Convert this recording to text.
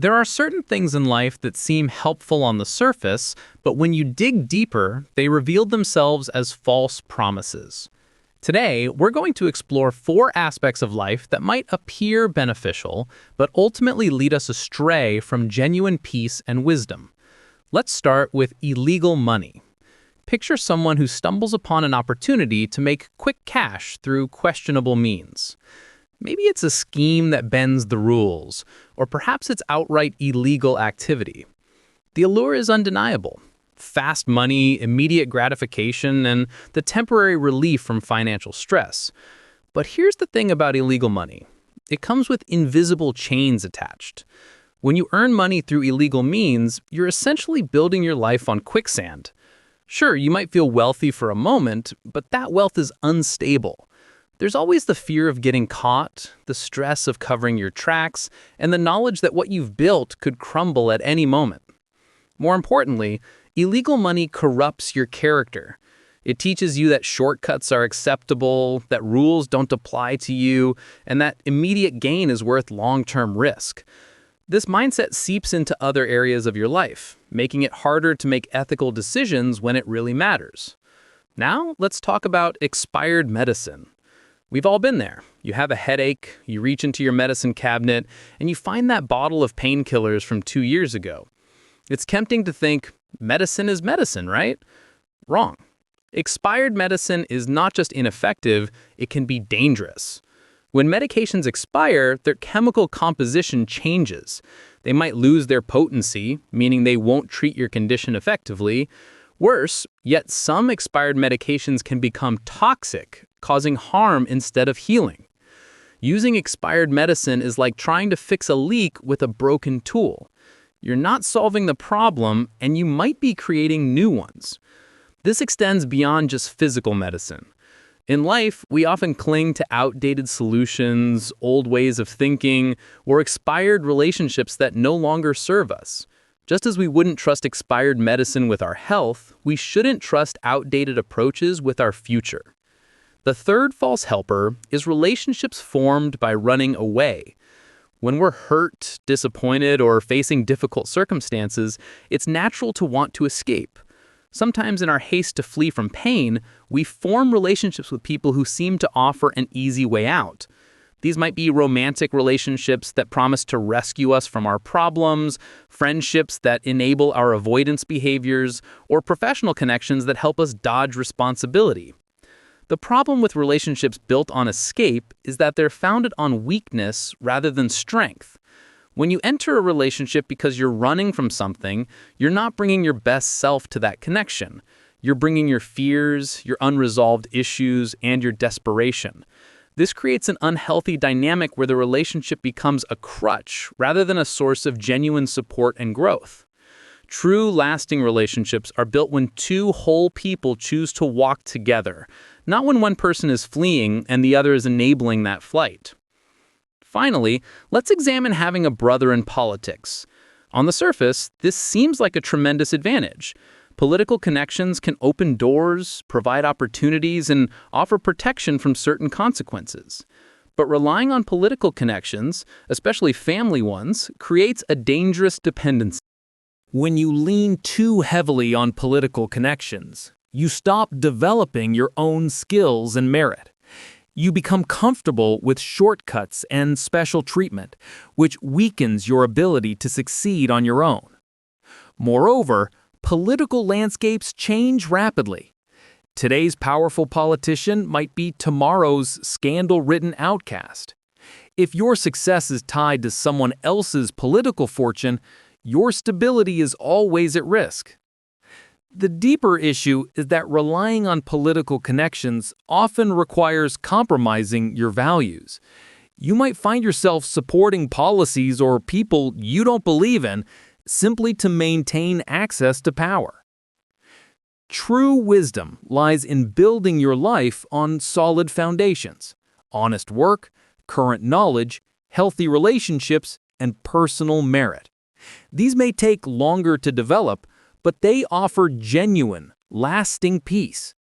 There are certain things in life that seem helpful on the surface, but when you dig deeper, they reveal themselves as false promises. Today, we're going to explore 4 aspects of life that might appear beneficial, but ultimately lead us astray from genuine peace and wisdom. Let's start with illegal money. Picture someone who stumbles upon an opportunity to make quick cash through questionable means. Maybe it's a scheme that bends the rules, or perhaps it's outright illegal activity. The allure is undeniable. Fast money, immediate gratification, and the temporary relief from financial stress. But here's the thing about illegal money. It comes with invisible chains attached. When you earn money through illegal means, you're essentially building your life on quicksand. Sure, you might feel wealthy for a moment, but that wealth is unstable. There's always the fear of getting caught, the stress of covering your tracks, and the knowledge that what you've built could crumble at any moment. More importantly, illegal money corrupts your character. It teaches you that shortcuts are acceptable, that rules don't apply to you, and that immediate gain is worth long-term risk. This mindset seeps into other areas of your life, making it harder to make ethical decisions when it really matters. Now, let's talk about expired medicine. We've all been there. You have a headache, you reach into your medicine cabinet, and you find that bottle of painkillers from 2 years ago. It's tempting to think, medicine is medicine, right? Wrong. Expired medicine is not just ineffective, it can be dangerous. When medications expire, their chemical composition changes. They might lose their potency, meaning they won't treat your condition effectively. Worse, yet some expired medications can become toxic, causing harm instead of healing. Using expired medicine is like trying to fix a leak with a broken tool. You're not solving the problem, and you might be creating new ones. This extends beyond just physical medicine. In life, we often cling to outdated solutions, old ways of thinking, or expired relationships that no longer serve us. Just as we wouldn't trust expired medicine with our health, we shouldn't trust outdated approaches with our future. The third false helper is relationships formed by running away. When we're hurt, disappointed, or facing difficult circumstances, it's natural to want to escape. Sometimes in our haste to flee from pain, we form relationships with people who seem to offer an easy way out. These might be romantic relationships that promise to rescue us from our problems, friendships that enable our avoidance behaviors, or professional connections that help us dodge responsibility. The problem with relationships built on escape is that they're founded on weakness rather than strength. When you enter a relationship because you're running from something, you're not bringing your best self to that connection. You're bringing your fears, your unresolved issues, and your desperation. This creates an unhealthy dynamic where the relationship becomes a crutch rather than a source of genuine support and growth. True, lasting relationships are built when 2 whole people choose to walk together, not when one person is fleeing and the other is enabling that flight. Finally, let's examine having a brother in politics. On the surface, this seems like a tremendous advantage. Political connections can open doors, provide opportunities, and offer protection from certain consequences. But relying on political connections, especially family ones, creates a dangerous dependency. When you lean too heavily on political connections, you stop developing your own skills and merit. You become comfortable with shortcuts and special treatment, which weakens your ability to succeed on your own. Moreover, political landscapes change rapidly. Today's powerful politician might be tomorrow's scandal-ridden outcast. If your success is tied to someone else's political fortune, your stability is always at risk. The deeper issue is that relying on political connections often requires compromising your values. You might find yourself supporting policies or people you don't believe in simply to maintain access to power. True wisdom lies in building your life on solid foundations: honest work, current knowledge, healthy relationships, and personal merit. These may take longer to develop, but they offer genuine, lasting peace.